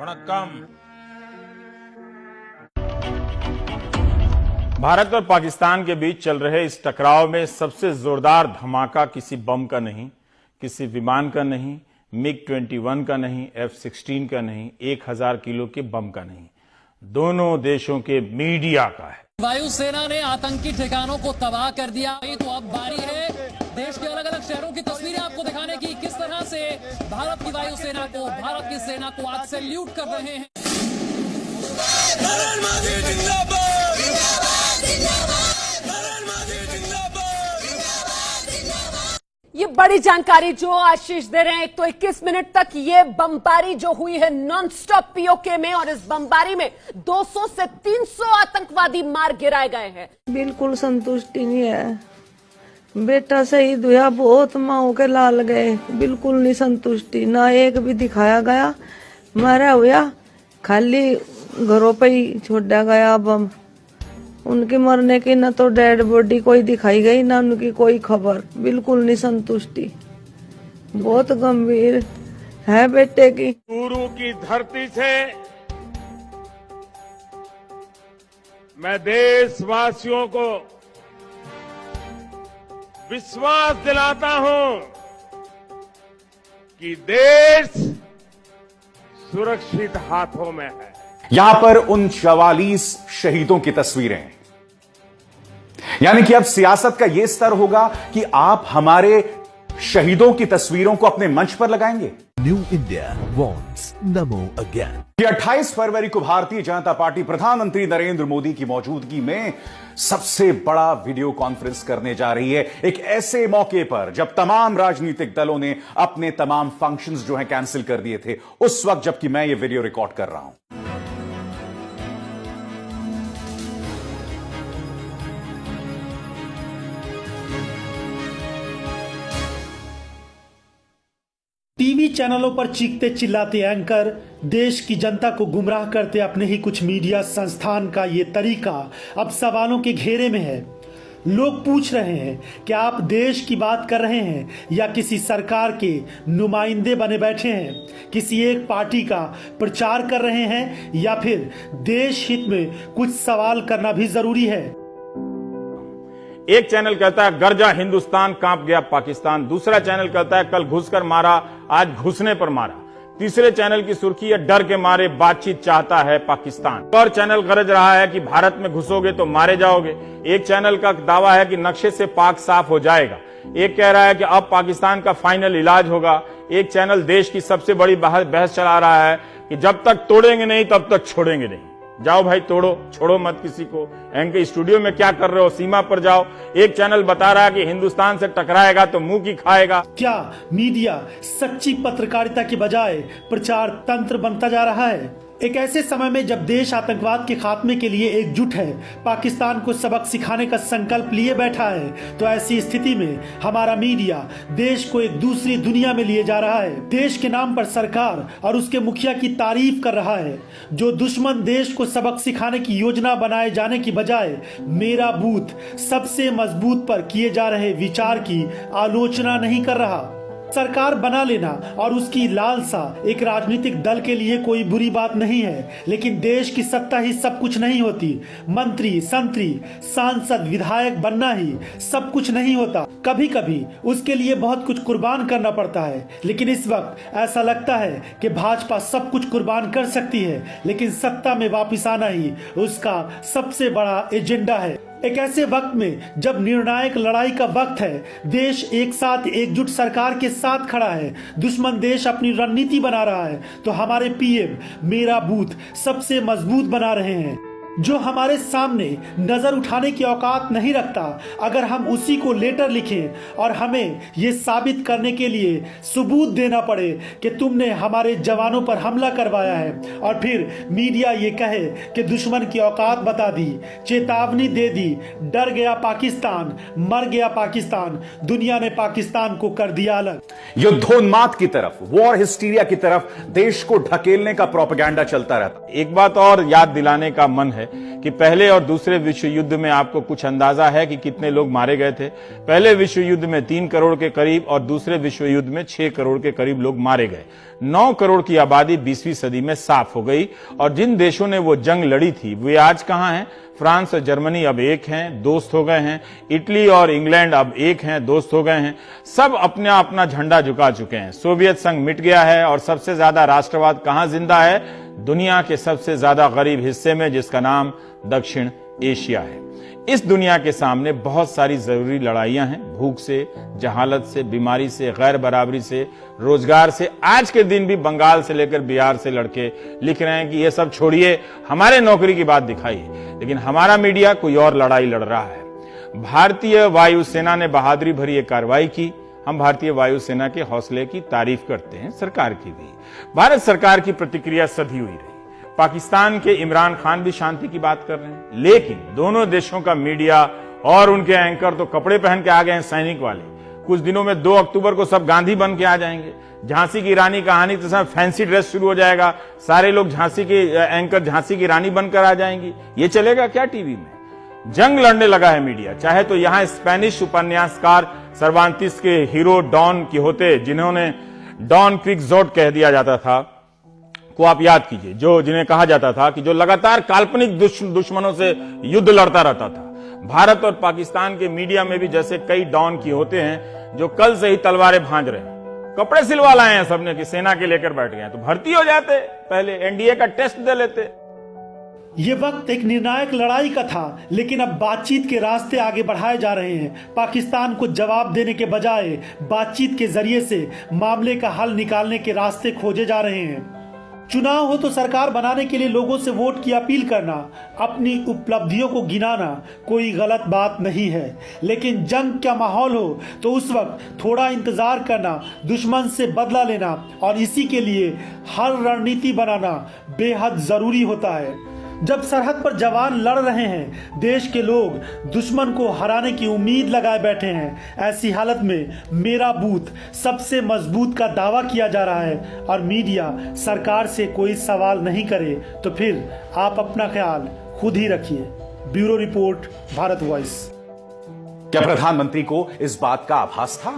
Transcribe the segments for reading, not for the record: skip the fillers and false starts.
वणक्कम। भारत और पाकिस्तान के बीच चल रहे इस टकराव में सबसे जोरदार धमाका किसी बम का नहीं, किसी विमान का नहीं, MiG-21 का नहीं, F-16 का नहीं, 1000 किलो के बम का नहीं, दोनों देशों के मीडिया का है। वायुसेना ने आतंकी ठिकानों को तबाह कर दिया। तो अब बारी है देश के अलग अलग शहरों की तस्वीरें आपको दिखाने की, किस तरह से भारत की वायुसेना को, भारत की सेना को आज सैल्यूट कर रहे हैं। ये बड़ी जानकारी जो आशीष दे रहे हैं। एक तो 21 मिनट तक ये बमबारी जो हुई है नॉन स्टॉप पीओके में, और इस बमबारी में 200 से 300 आतंकवादी मार गिराए गए हैं। बिल्कुल संतुष्टि नहीं है। बेटा शहीद हुआ, बहुत माओ के लाल गए, बिल्कुल नहीं संतुष्टि, ना एक भी दिखाया गया। मारा हुआ खाली घरों पे ही छोड़ा गया बम। उनके मरने की न तो डेड बॉडी कोई दिखाई गई, ना उनकी कोई खबर, बिल्कुल नहीं संतुष्टि, बहुत गंभीर है बेटे की। गुरु की धरती से मैं देशवासियों को विश्वास दिलाता हूं कि देश सुरक्षित हाथों में है। यहां पर उन 44 शहीदों की तस्वीरें हैं। यानी कि अब सियासत का यह स्तर होगा कि आप हमारे शहीदों की तस्वीरों को अपने मंच पर लगाएंगे। न्यू इंडिया वॉन्ट्स नमो अगेन। 28 फरवरी को भारतीय जनता पार्टी प्रधानमंत्री नरेंद्र मोदी की मौजूदगी में सबसे बड़ा वीडियो कॉन्फ्रेंस करने जा रही है, एक ऐसे मौके पर जब तमाम राजनीतिक दलों ने अपने तमाम फंक्शंस जो हैं कैंसिल कर दिए थे, उस वक्त जबकि मैं ये वीडियो रिकॉर्ड कर रहा हूं। टीवी चैनलों पर चीखते चिल्लाते एंकर, देश की जनता को गुमराह करते अपने ही कुछ मीडिया संस्थान का ये तरीका अब सवालों के घेरे में है। लोग पूछ रहे हैं कि आप देश की बात कर रहे हैं या किसी सरकार के नुमाइंदे बने बैठे हैं, किसी एक पार्टी का प्रचार कर रहे हैं, या फिर देश हित में कुछ सवाल करना भी जरूरी है। एक चैनल कहता है गरजा हिंदुस्तान कांप गया पाकिस्तान, दूसरा चैनल कहता है कल घुसकर मारा आज घुसने पर मारा, तीसरे चैनल की सुर्खी है डर के मारे बातचीत चाहता है पाकिस्तान, और चैनल गरज रहा है कि भारत में घुसोगे तो मारे जाओगे, एक चैनल का दावा है कि नक्शे से पाक साफ हो जाएगा, एक कह रहा है कि अब पाकिस्तान का फाइनल इलाज होगा, एक चैनल देश की सबसे बड़ी बहस चला रहा है कि जब तक तोड़ेंगे नहीं तब तक छोड़ेंगे नहीं। जाओ भाई तोड़ो, छोड़ो मत किसी को। एंकर स्टूडियो में क्या कर रहे हो, सीमा पर जाओ। एक चैनल बता रहा है कि हिंदुस्तान से टकराएगा तो मुंह की खाएगा। क्या मीडिया सच्ची पत्रकारिता के बजाय प्रचार तंत्र बनता जा रहा है? एक ऐसे समय में जब देश आतंकवाद के खात्मे के लिए एकजुट है, पाकिस्तान को सबक सिखाने का संकल्प लिए बैठा है, तो ऐसी स्थिति में हमारा मीडिया देश को एक दूसरी दुनिया में लिए जा रहा है। देश के नाम पर सरकार और उसके मुखिया की तारीफ कर रहा है, जो दुश्मन देश को सबक सिखाने की योजना बनाए जाने की बजाय मेरा बूथ सबसे मजबूत पर किए जा रहे विचार की आलोचना नहीं कर रहा। सरकार बना लेना और उसकी लालसा एक राजनीतिक दल के लिए कोई बुरी बात नहीं है, लेकिन देश की सत्ता ही सब कुछ नहीं होती। मंत्री, संतरी, सांसद, विधायक बनना ही सब कुछ नहीं होता। कभी कभी उसके लिए बहुत कुछ कुर्बान करना पड़ता है, लेकिन इस वक्त ऐसा लगता है कि भाजपा सब कुछ कुर्बान कर सकती है, लेकिन सत्ता में वापस आना ही उसका सबसे बड़ा एजेंडा है। एक ऐसे वक्त में जब निर्णायक लड़ाई का वक्त है, देश एक साथ एकजुट सरकार के साथ खड़ा है, दुश्मन देश अपनी रणनीति बना रहा है, तो हमारे पीएम मेरा बूथ सबसे मजबूत बना रहे हैं। जो हमारे सामने नजर उठाने की औकात नहीं रखता, अगर हम उसी को लेटर लिखें और हमें ये साबित करने के लिए सबूत देना पड़े कि तुमने हमारे जवानों पर हमला करवाया है, और फिर मीडिया ये कहे कि दुश्मन की औकात बता दी, चेतावनी दे दी, डर गया पाकिस्तान, मर गया पाकिस्तान, दुनिया ने पाकिस्तान को कर दिया अलग। युद्धोन्माद की तरफ, वॉर हिस्टीरिया की तरफ देश को ढकेलने का प्रोपेगेंडा चलता रहता। एक बात और याद दिलाने का मन है है कि पहले और दूसरे विश्व युद्ध में आपको कुछ अंदाजा है कि कितने लोग मारे गए थे? पहले विश्व युद्ध में 3 करोड़ के करीब और दूसरे विश्व युद्ध में 6 करोड़ के करीब लोग मारे गए। 9 करोड़ की आबादी 20वीं सदी में साफ हो गई और जिन देशों ने वो जंग लड़ी थी वे आज कहां हैं? फ्रांस और जर्मनी अब एक हैं, दोस्त हो गए हैं। इटली और इंग्लैंड अब एक हैं, दोस्त हो गए हैं। सब अपना अपना झंडा झुका चुके हैं। सोवियत संघ मिट गया है और सबसे ज्यादा राष्ट्रवाद कहां जिंदा है? दुनिया के सबसे ज्यादा गरीब हिस्से में, जिसका नाम दक्षिण एशिया है। इस दुनिया के सामने बहुत सारी जरूरी लड़ाइयां हैं, भूख से, जहालत से, बीमारी से, गैर बराबरी से, रोजगार से। आज के दिन भी बंगाल से लेकर बिहार से लड़के लिख रहे हैं कि ये सब छोड़िए, हमारे नौकरी की बात दिखाइए। लेकिन हमारा मीडिया कोई और लड़ाई लड़ रहा है। भारतीय वायुसेना ने बहादुरी भरी एक कार्रवाई की। हम भारतीय वायुसेना के हौसले की तारीफ करते हैं, सरकार की भी। भारत सरकार की प्रतिक्रिया सधी हुई रही। पाकिस्तान के इमरान खान भी शांति की बात कर रहे हैं, लेकिन दोनों देशों का मीडिया और उनके एंकर तो कपड़े पहन के आ गए हैं, सैनिक वाले। कुछ दिनों में 2 अक्टूबर को सब गांधी बन के आ जाएंगे। झांसी की रानी कहानी तो सब फैंसी ड्रेस शुरू हो जाएगा, सारे लोग झांसी के एंकर झांसी की रानी बनकर आ जाएंगी। ये चलेगा क्या टीवी में? जंग लड़ने लगा है मीडिया। चाहे तो यहां स्पेनिश उपन्यासकार सर्वांतिस के हीरो डॉन किहोते, जिन्होंने डॉन क्विक्सोट कह दिया जाता था, को आप याद कीजिए, जिन्हें कहा जाता था कि जो लगातार काल्पनिक दुश्मनों से युद्ध लड़ता रहता था। भारत और पाकिस्तान के मीडिया में भी जैसे कई डॉन की होते हैं जो कल से ही तलवारें भांज रहे हैं, कपड़े सिलवा लाए हैं सबने कि सेना के लेकर बैठ गए हैं। तो भर्ती हो जाते, पहले एनडीए का टेस्ट दे लेते। ये वक्त एक निर्णायक लड़ाई का था, लेकिन अब बातचीत के रास्ते आगे बढ़ाए जा रहे हैं। पाकिस्तान को जवाब देने के बजाय बातचीत के जरिए से मामले का हल निकालने के रास्ते खोजे जा रहे हैं। चुनाव हो तो सरकार बनाने के लिए लोगों से वोट की अपील करना, अपनी उपलब्धियों को गिनाना कोई गलत बात नहीं है। लेकिन जंग का माहौल हो तो उस वक्त थोड़ा इंतजार करना, दुश्मन से बदला लेना और इसी के लिए हर रणनीति बनाना बेहद जरूरी होता है। जब सरहद पर जवान लड़ रहे हैं, देश के लोग दुश्मन को हराने की उम्मीद लगाए बैठे हैं, ऐसी हालत में मेरा बूथ सबसे मजबूत का दावा किया जा रहा है और मीडिया सरकार से कोई सवाल नहीं करे तो फिर आप अपना ख्याल खुद ही रखिए। Bureau report, Bharat voice. क्या प्रधानमंत्री को इस बात का आभास था?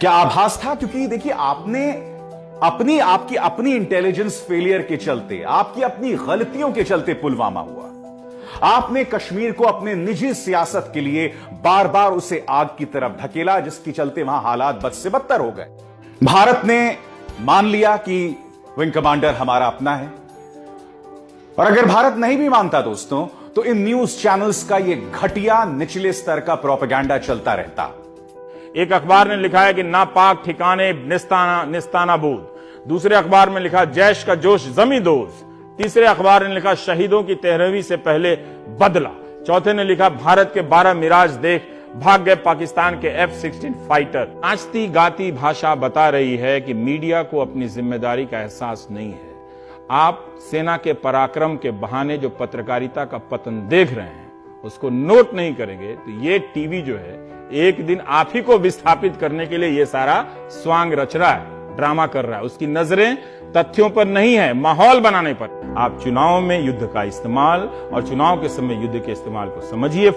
क्या आभास था? क्योंकि देखिए, आपने आपकी अपनी इंटेलिजेंस फेलियर के चलते, आपकी अपनी गलतियों के चलते पुलवामा हुआ। आपने कश्मीर को अपने निजी सियासत के लिए बार बार उसे आग की तरफ धकेला, जिसके चलते वहां हालात बद से बदतर हो गए। भारत ने मान लिया कि विंग कमांडर हमारा अपना है, और अगर भारत नहीं भी मानता दोस्तों, तो इन न्यूज चैनल्स का यह घटिया निचले स्तर का प्रोपेगेंडा चलता रहता। एक अखबार ने लिखा है कि नापाक ठिकाने निस्ताना बूद। दूसरे अखबार में लिखा जैश का जोश जमी दोज। तीसरे अखबार ने लिखा शहीदों की 13वीं से पहले बदला। चौथे ने लिखा भारत के 12 मिराज देख भाग गए पाकिस्तान के F-16 फाइटर। नाचती गाती भाषा बता रही है कि मीडिया को अपनी जिम्मेदारी का एहसास नहीं है। आप सेना के पराक्रम के बहाने जो पत्रकारिता का पतन देख रहे हैं, उसको नोट नहीं करेंगे तो ये टीवी जो है एक दिन आप ही को विस्थापित करने के लिए ये सारा स्वांग रच रहा है, ड्रामा कर रहा है। उसकी नजरें तथ्यों पर नहीं है, माहौल बनाने पर। आप चुनाव में युद्ध का इस्तेमाल और चुनाव के समय युद्ध के इस्तेमाल को समझिए।